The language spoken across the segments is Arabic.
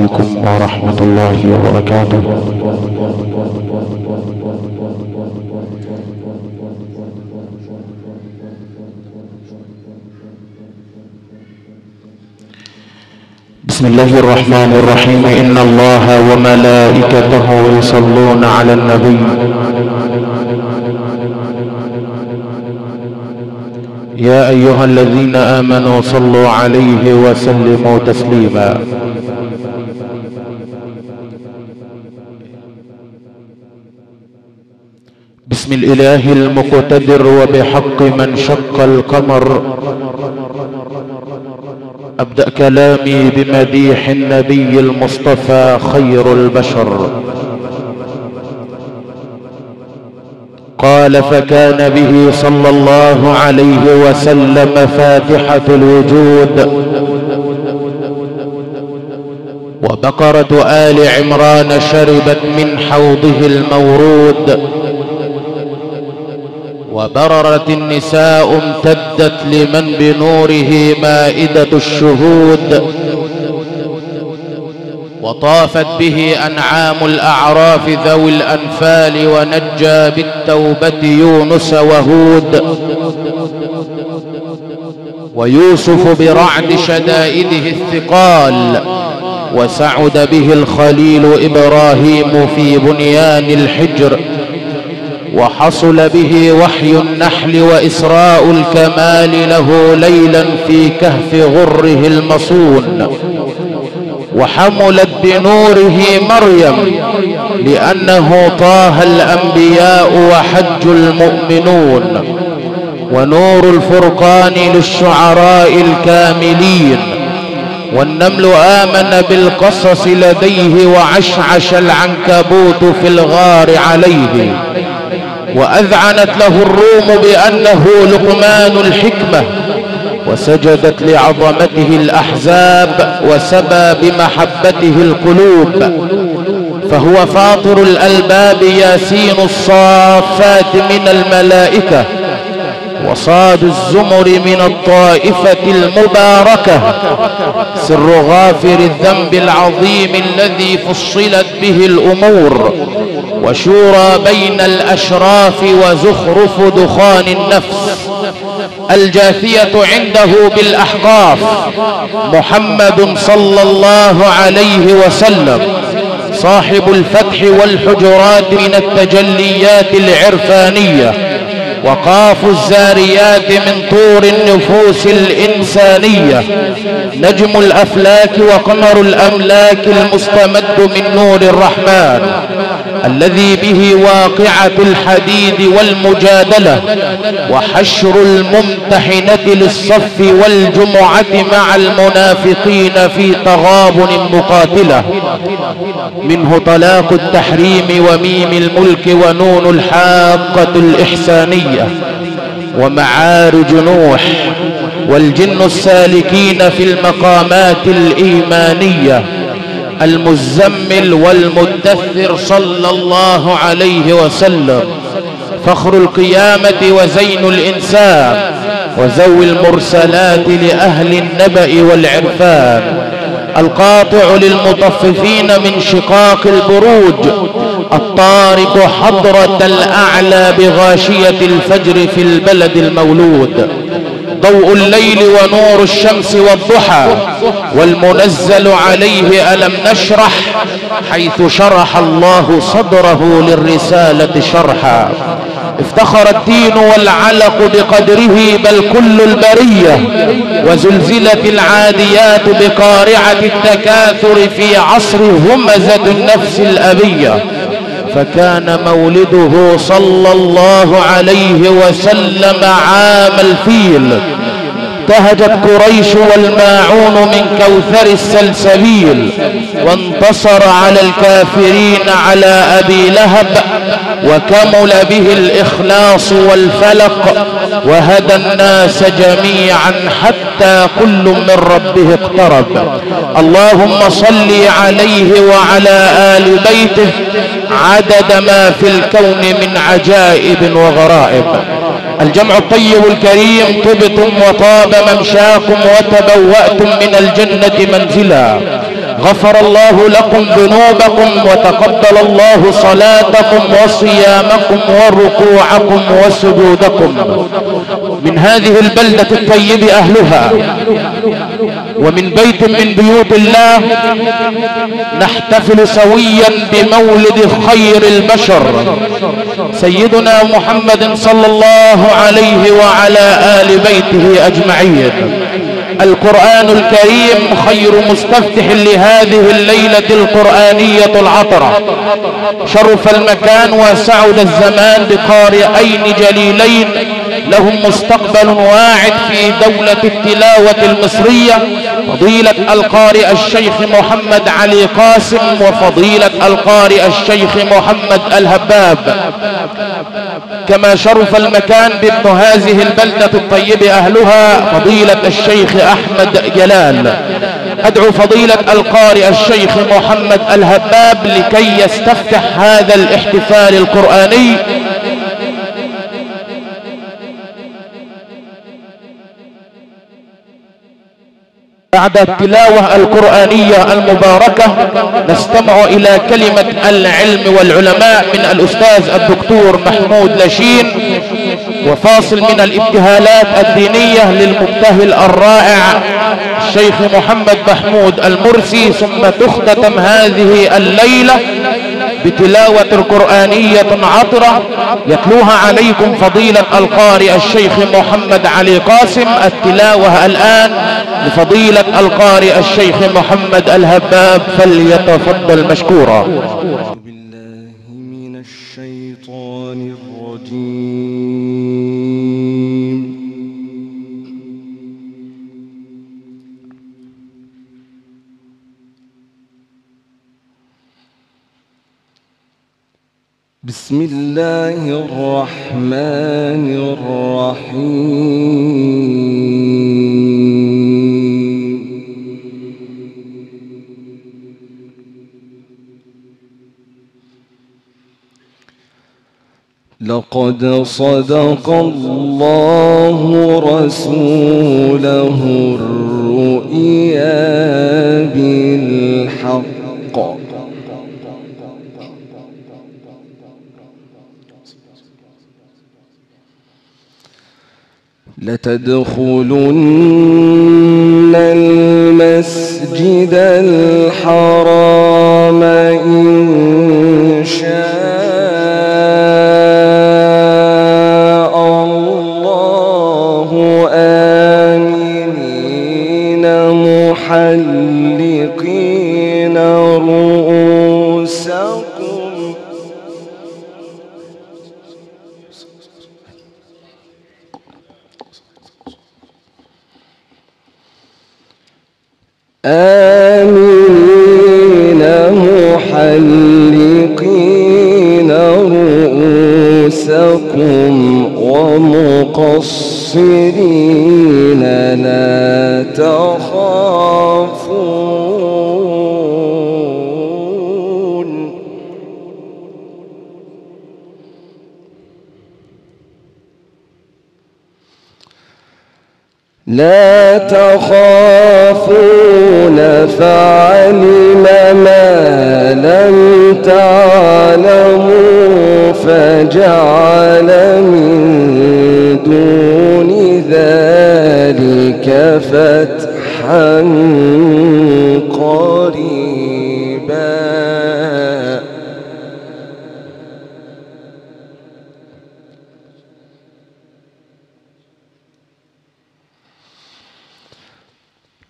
عليكم ورحمة الله وبركاته. بسم الله الرحمن الرحيم. إن الله وملائكته يصلون على النبي يا أيها الذين آمنوا صلوا عليه وسلموا تسليما. بسم الإله المقتدر وبحق من شق القمر أبدأ كلامي بمديح النبي المصطفى خير البشر. قال فكان به صلى الله عليه وسلم فاتحة الوجود وبقرة آل عمران شربت من حوضه المورود وبررت النساء امتدت لمن بنوره مائدة الشهود وطافت به أنعام الأعراف ذوي الأنفال ونجى بالتوبة يونس وهود ويوسف برعد شدائده الثقال وسعد به الخليل إبراهيم في بنيان الحجر وحصل به وحي النحل وإسراء الكمال له ليلا في كهف غره المصون وحملت بنوره مريم لأنه طه الأنبياء وحج المؤمنون ونور الفرقان للشعراء الكاملين والنمل آمن بالقصص لديه وعشعش العنكبوت في الغار عليه وأذعنت له الروم بأنه لقمان الحكمة وسجدت لعظمته الأحزاب وسبى بمحبته القلوب فهو فاطر الألباب ياسين الصافات من الملائكة وصاد الزمر من الطائفة المباركة سر غافر الذنب العظيم الذي فصلت به الأمور وشورى بين الأشراف وزخرف دخان النفس الجاثية عنده بالأحقاف محمد صلى الله عليه وسلم صاحب الفتح والحجرات من التجليات العرفانية وقاف الزاريات من طور النفوس الإنسانية نجم الأفلاك وقمر الأملاك المستمد من نور الرحمن الذي به واقعة الحديد والمجادلة وحشر الممتحنة للصف والجمعة مع المنافقين في تغابن مقاتلة منه طلاق التحريم وميم الملك ونون الحاقة الإحسانية ومعارج نوح والجن السالكين في المقامات الإيمانية المزمل والمدثر صلى الله عليه وسلم فخر القيامة وزين الإنسان وزوي المرسلات لأهل النبأ والعرفان القاطع للمطففين من شقاق البروج الطارق حضرة الأعلى بغاشية الفجر في البلد المولود ضوء الليل ونور الشمس والضحى والمنزل عليه ألم نشرح حيث شرح الله صدره للرسالة شرحا افتخر الدين والعلق بقدره بل كل البرية وزلزلت العاديات بقارعة التكاثر في عصر همزة النفس الأبية فكان مولده صلى الله عليه وسلم عام الفيل ابتهجت قريش والماعون من كوثر السلسبيل وانتصر على الكافرين على أبي لهب وكمل به الإخلاص والفلق وهدى الناس جميعا حتى كل من ربه اقترب. اللهم صل عليه وعلى آل بيته عدد ما في الكون من عجائب وغرائب. الجمع الطيب الكريم طبتم وطاب ممشاكم وتبوأتم من الجنة منزلا غفر الله لكم ذنوبكم وتقبل الله صلاتكم وصيامكم وركوعكم وسجودكم. من هذه البلدة الطيب أهلها ومن بيت من بيوت الله نحتفل سويا بمولد خير البشر سيدنا محمد صلى الله عليه وعلى آل بيته أجمعين. القرآن الكريم خير مستفتح لهذه الليلة القرآنية العطرة. شرف المكان وسعد الزمان بقارئين جليلين لهم مستقبل واعد في دولة التلاوة المصرية، فضيلة القارئ الشيخ محمد علي قاسم وفضيلة القارئ الشيخ محمد الهباب. كما شرف المكان بابن هذه البلدة الطيب أهلها فضيلة الشيخ أحمد جلال. أدعو فضيلة القارئ الشيخ محمد الهباب لكي يستفتح هذا الاحتفال القرآني. بعد التلاوة القرآنية المباركة نستمع إلى كلمة العلم والعلماء من الأستاذ الدكتور محمود لاشين، وفاصل من الابتهالات الدينية للمبتهل الرائع الشيخ محمد محمود المرسي، ثم تختتم هذه الليلة بتلاوة قرآنية عطرة يتلوها عليكم فضيلة القارئ الشيخ محمد علي قاسم. التلاوة الآن لفضيلة القارئ الشيخ محمد الهباب، فليتفضل مشكورا. أعوذ بالله من الشيطان الرجيم. بسم الله الرحمن الرحيم. لقد صدق الله رسوله الرؤيا بالحق لتدخلن المسجد الحرام إن شاء الله آمنين محلقين رؤوسكم آمنين محلقين رؤوسكم ومقصرين لا تخافون لا تخافون فعلم ما لم تعلموا فجعل من دون ذلك فتحا قريبا.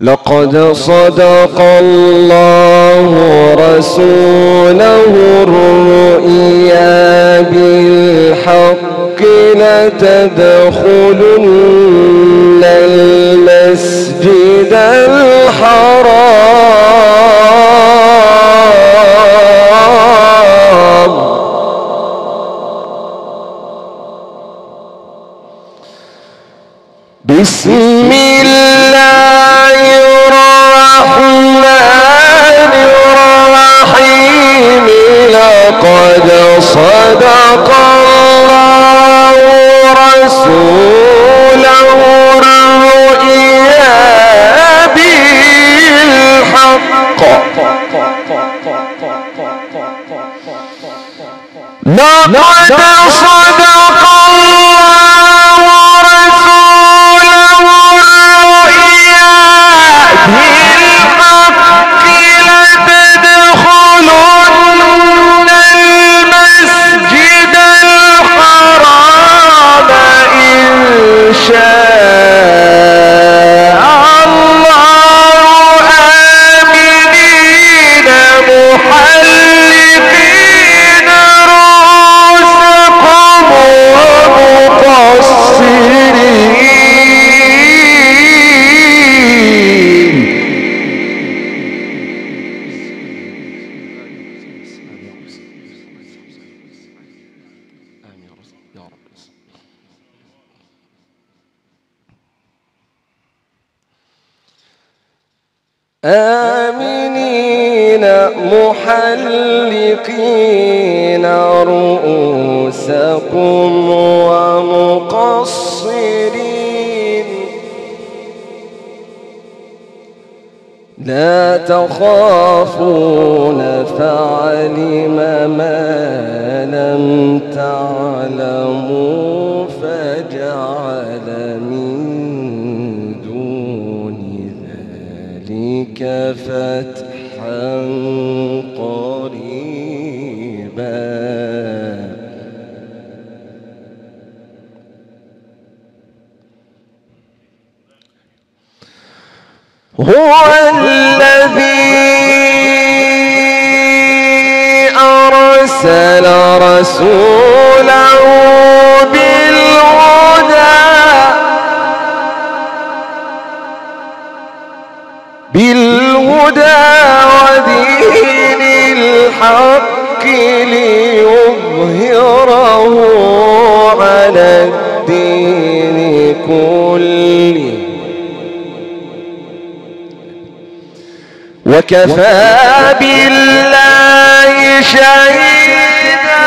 لقد صدق الله رسوله الرؤيا بالحق لتدخلن المسجد الحرام بسم الله الرحمن الرحيم. لقد صدق الله رسوله الرؤيا بالحق آمنين محلقين رؤوسكم ومقصرين لا تخافون فعلم ما لم تعلموا فجعل من دون ذلك فتحا قريبا. هو الذي أرسل رسوله بالهدى ودين الحق ليظهره على الدين كله وكفى بالله شهيدا.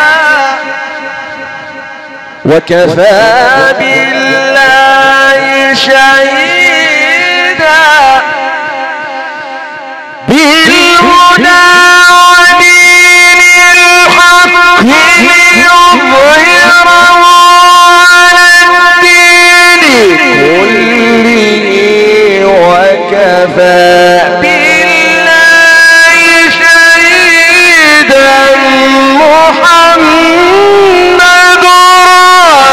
وكفى بالله شهيدا بالهدى ودين الحق ليظهره على الدين كله وكفى بالله شهيدا محمد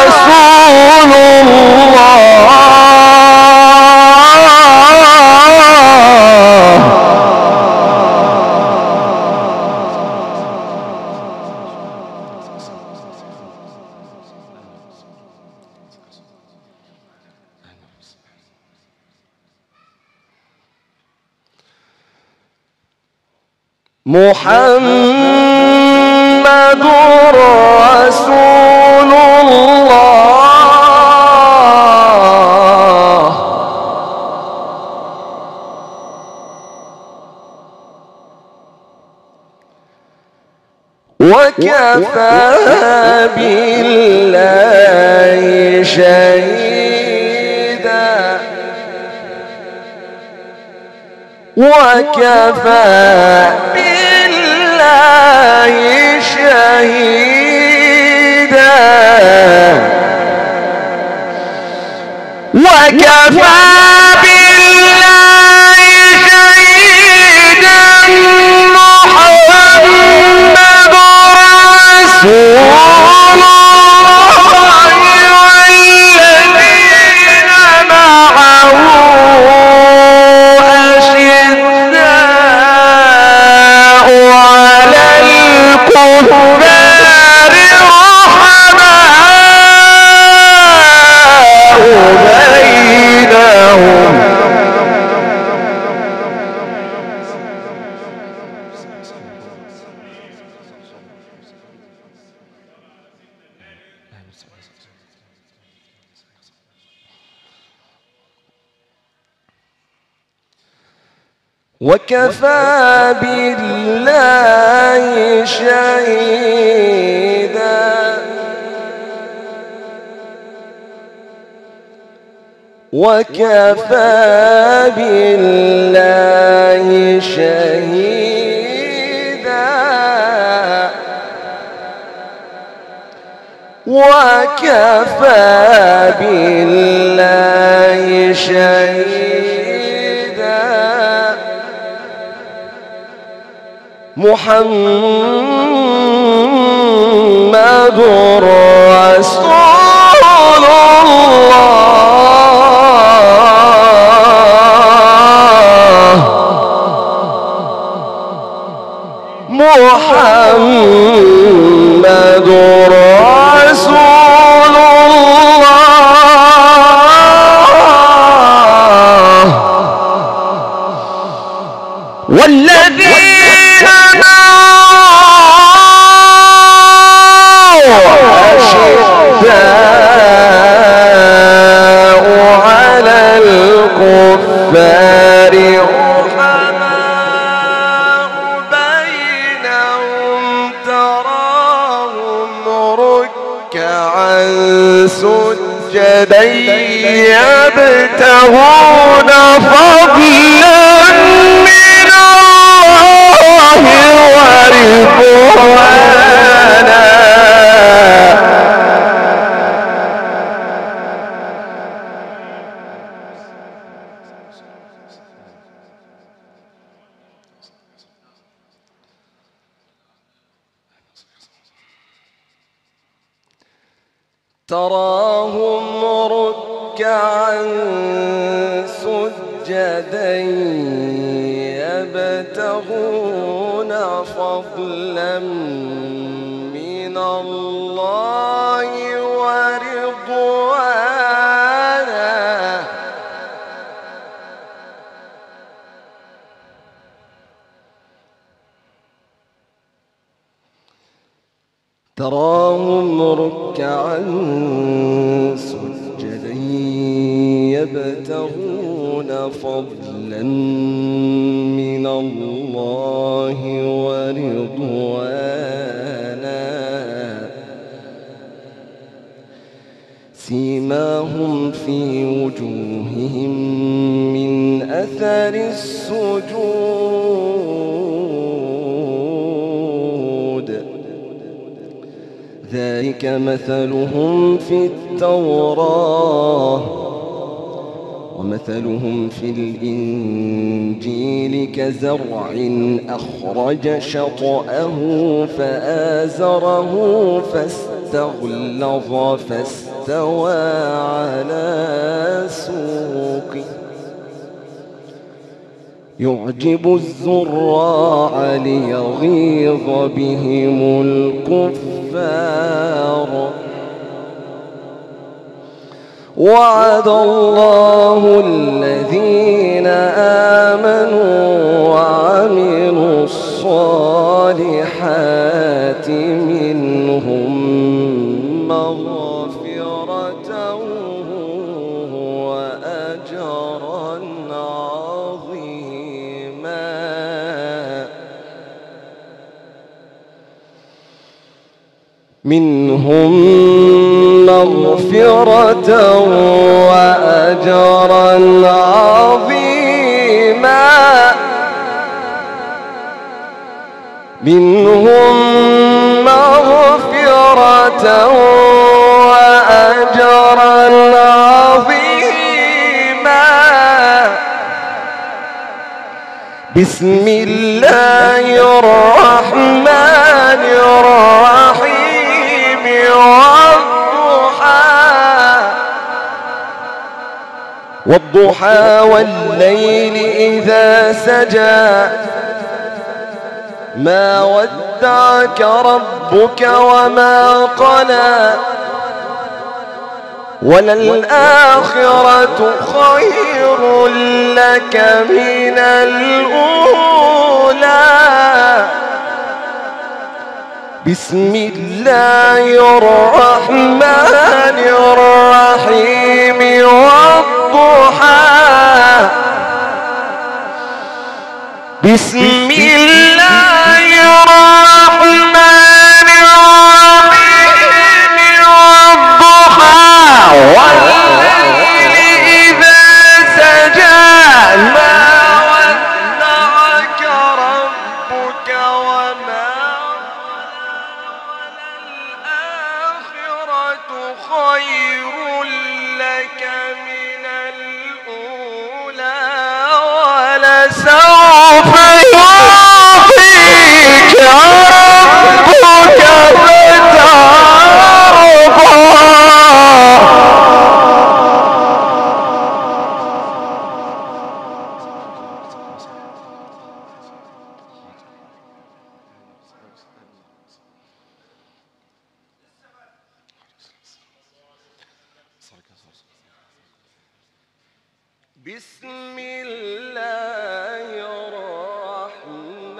رسول الله. محمد رسول الله وكفى بالله شهيدا. وكفى بالله شهيدا. وكفى بالله شهيدا محمد رسول الله والذين معه وكفى بالله شهيدا وكفى بالله شهيدا وكفى بالله شهيدا محمد رسول الله محمد رسول الله والذين أشداء على الكفار رحماء بينهم تراهم ركعا سجدا يبتغون فضلا من الله ورضوانا تراهم ركعا سجدا يبتغون فضلا من الله ورضوانا تراهم ركعا سجدا يبتغون فضلا من الله ورضوانا سيماهم في وجوههم من أثر السجود ذلك مثلهم في التوراة ومثلهم في الإنجيل كزرع أخرج شطأه فآزره فاستغلظ فاستوى على سوقه يعجب الزراع ليغيظ بهم الكفار وعد الله الذين آمنوا وعملوا الصالحات منهم مغفرة وأجرا عظيما منهم مغفرة وأجرا عظيما منهم مغفرة وأجرا عظيما بسم الله الرحمن الرحيم والضحى والليل إذا سجى ما ودعك ربك وما قلى وللآخرة خير لك من الأولى بسم الله الرحمن الرحيم والضحى بسم الله الرحمن الرحيم والضحى والليل إذا بسم الله الرحمن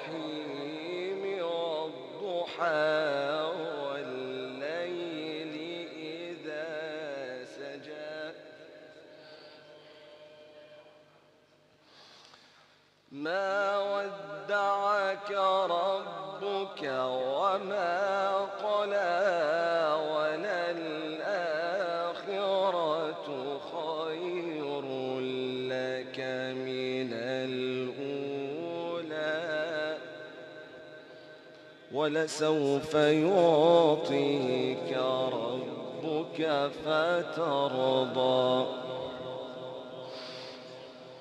الرحيم والضحى والليل إذا سجى ما ودعك ربك وما قلى وللآخرة خير لك من الأولى ولسوف يعطيك ربك فترضى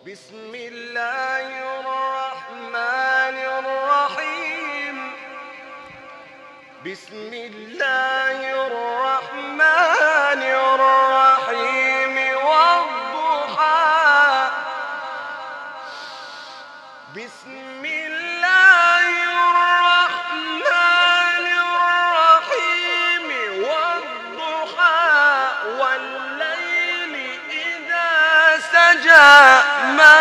بسم الله الرحمن الرحيم بسم الله الرحمن الرحيم والضحى بسم الله الرحمن الرحيم والضحى والليل إذا سجى ما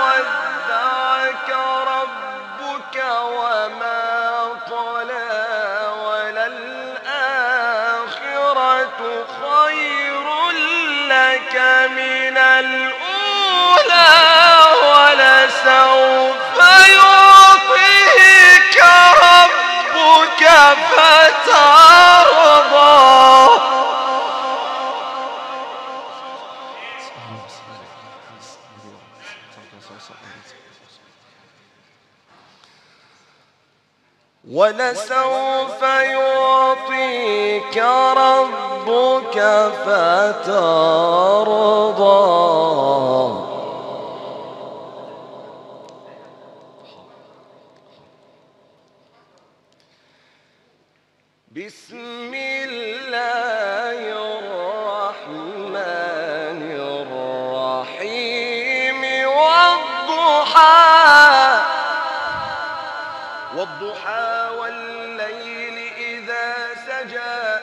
ودعك ربك وما قلى وللآخرة خير لك من الأولى ولسوف يعطيك ربك فترضى ولسوف يعطيك ربك فترضى بسم الله الرحمن الرحيم والضحى والليل إذا سجى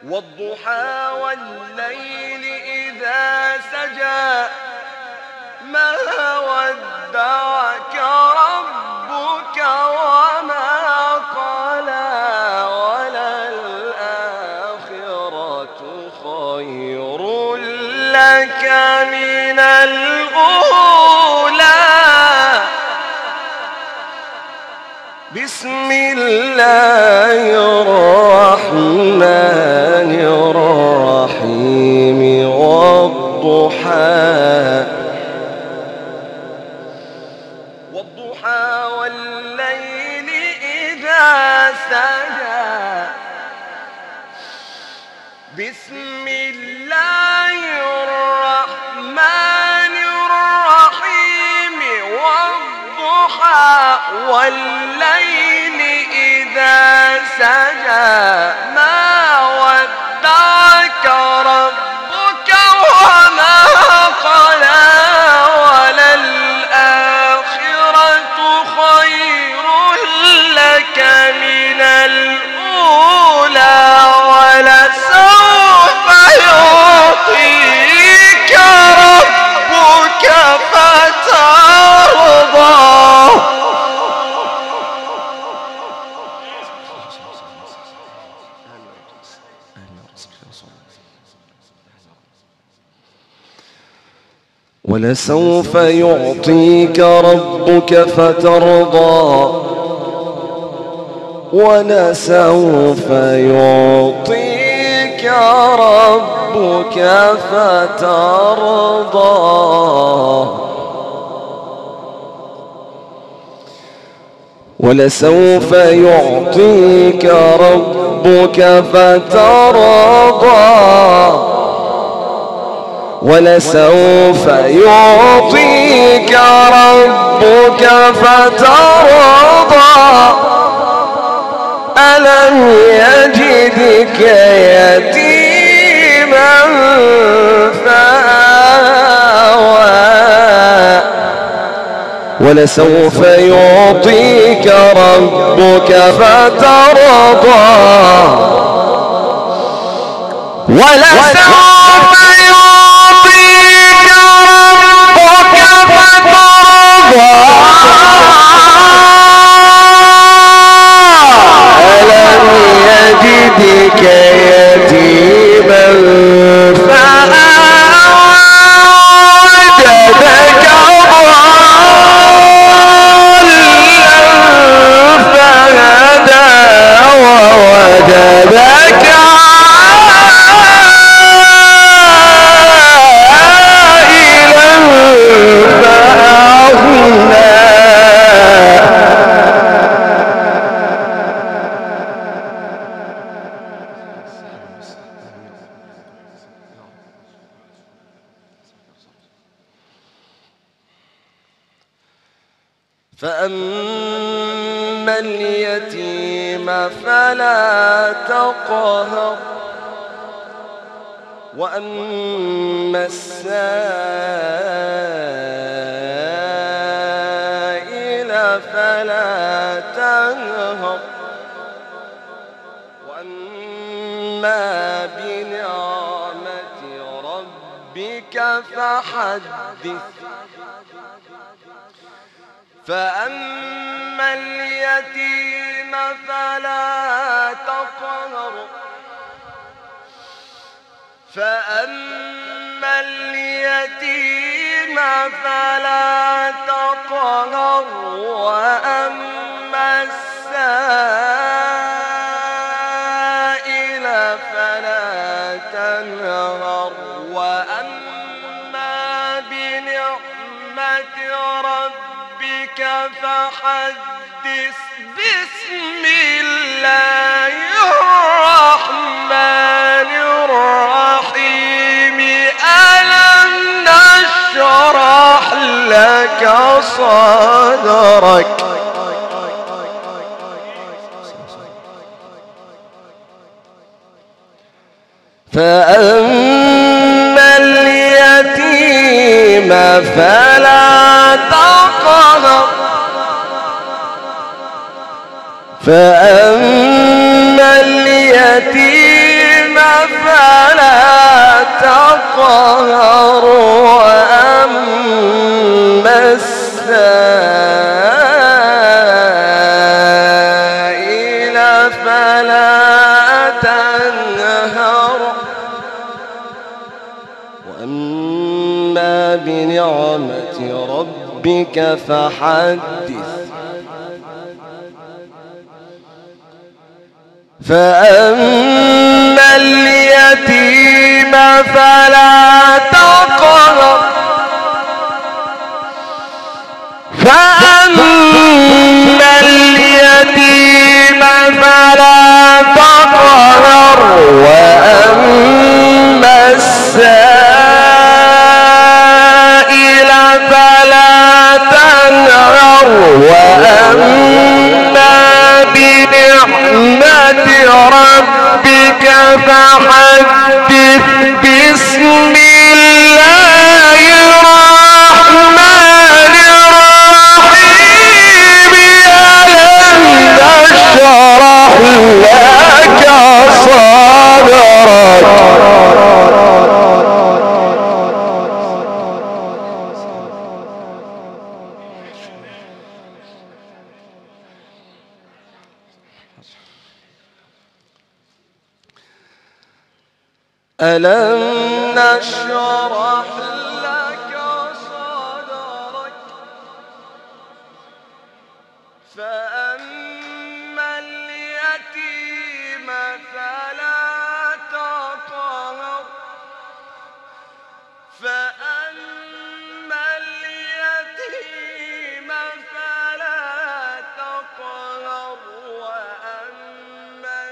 والضحى والليل إذا سجى ما ودعك ربك وما قلى وللآخرة خير لك من الأولى بسم الله الرحمن الرحيم والضحى والليل إذا سجى بسم الله الرحمن الرحيم والضحى والليل إذا سجى ما ودعك ربك وما قلى وللآخرة خير لك من الأولى ولسوف يعطيك ربك فترضى ولسوف يعطيك ربك فترضى ولسوف يعطيك ربك فترضى ولسوف يعطيك ربك فترضى ولسوف يعطيك ربك فترضى ألم يجدك يتيما فآوى ولسوف يعطيك ربك فترضى ولسوف يعطيك ربك فترضى ألم يجدك يتيما فآوى وجدك ضالا فهدى ووجدك فأما اليتيم فلا تقهر وأما السائل فلا تنهر وأما بنعمة ربك فحدث فأما اليتيم فلا تقهر فأما اليتيم فلا تقهر وأما السائل فلا تنهر وأما بنعمة ربك فحدث بسم الله الرحمن الرحيم ألم نشرح لك صدرك فأما اليتيم فلا تقهر فأما اليتيم فلا تقهر وأما السائل فلا تنهر وأما بنعمة ربك فحدث فأما اليتيم فلا تقهر فأما اليتيم فلا تقهر وأما السائل فلا تنهر وأما بنعمة ربك فحدث بسم الله الرحمن الرحيم ألم نشرح لك صدرك ألم نشرح لك صدرك فأما اليتيم فلا تقهر فأما اليتيم فلا تقهر وأما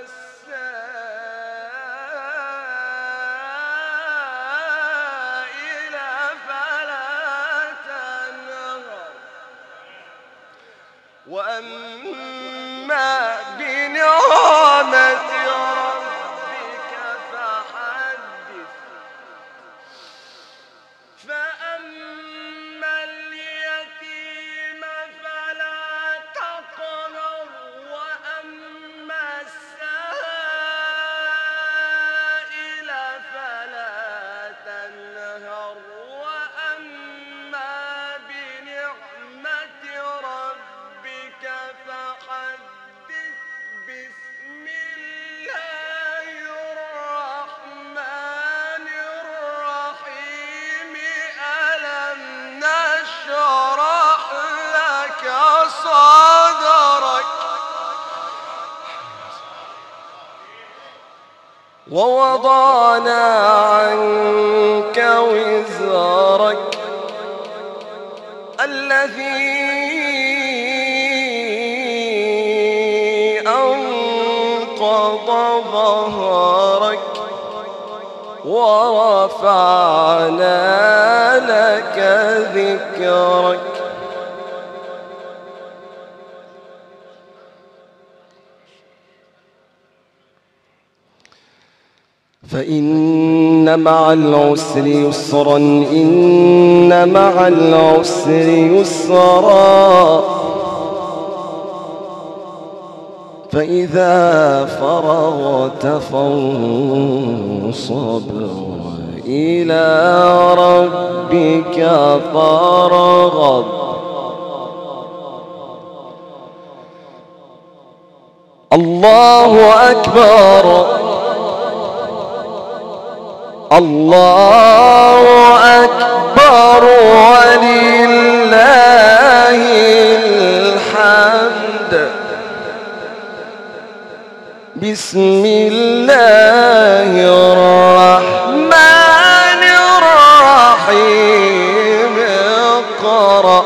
السائل فلا تنهر وأما بنعمة ربك فحدث فأما اليتيم فلا تقهر وأما السائل ووضعنا عنك وزرك الذي أنقض ظهرك ورفعنا لك ذكرك. فإن مع العسر يسرا، إن مع العسر يسرا، فإذا فرغت فانصب وإلى ربك فارغب. الله أكبر، الله أكبر ولله الحمد. بسم الله الرحمن الرحيم. اقرأ.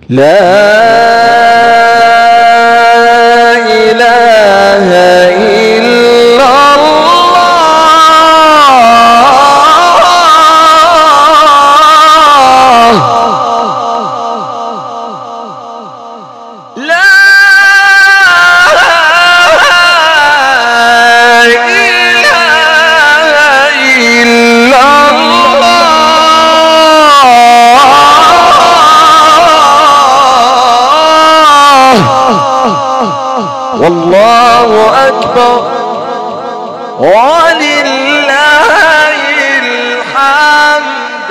لا إله إلا الله. لا إله إلا الله. والله أكبر ولله الحمد.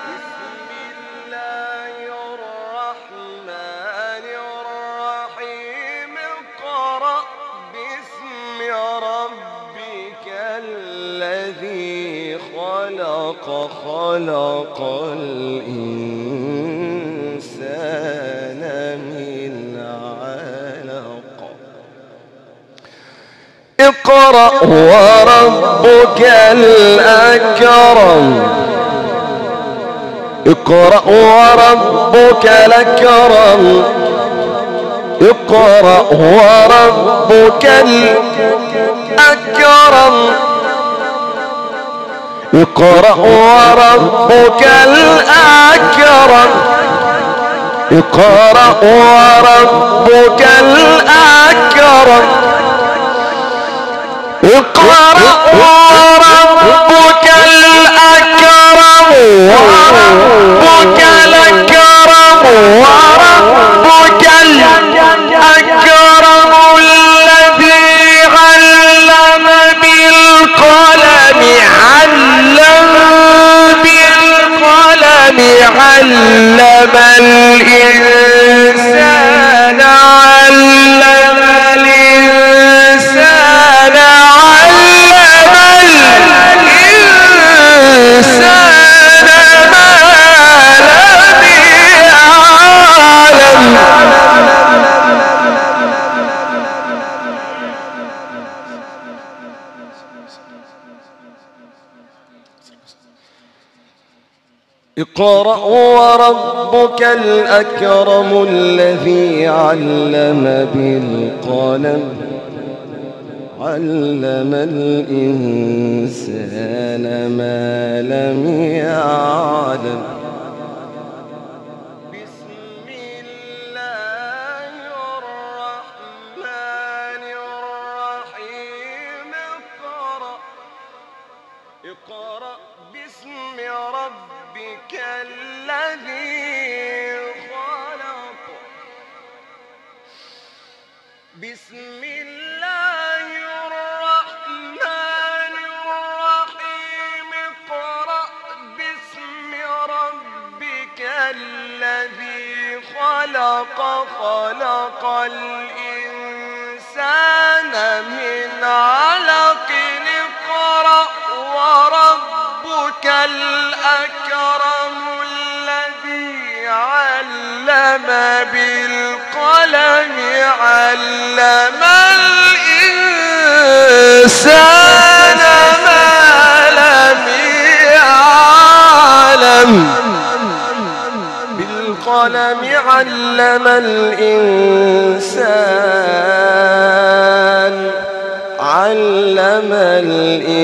بسم الله الرحمن الرحيم. اقرأ باسم ربك الذي خلق، خلق الإنسان من علق. اقرأ وربك الأكرم. اقرأ وربك الأكرم. اقرأ وربك الأكرم. اقرأ وربك الأكرم. اقرأ وربك الأكرم. اقرأ وربك الأكرم. وربك الأكرم. وربك الأكرم الذي علم بالقلم. علم بالقلم. علم الإنسان. علم الإنسان. علم الإنسان ما لم يعلم. اقرأ وربك الأكرم الذي علم بالقلم. علم الإنسان ما لم يعلم. بسم الله الرحمن الرحيم. اقرأ. اقرأ باسم ربك الذي خلق. بسم الله الرحمن الرحيم. اقرأ باسم ربك الذي خلق. خلق الإنسان من علق. اقرأ وربك الأكرم الذي علم علم الإنسان ما لم يعلم بالقلم علم الإنسان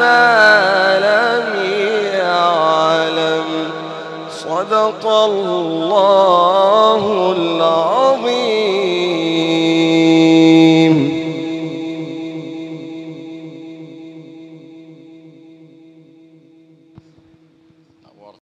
ما لم يعلم صدق الله العظيم.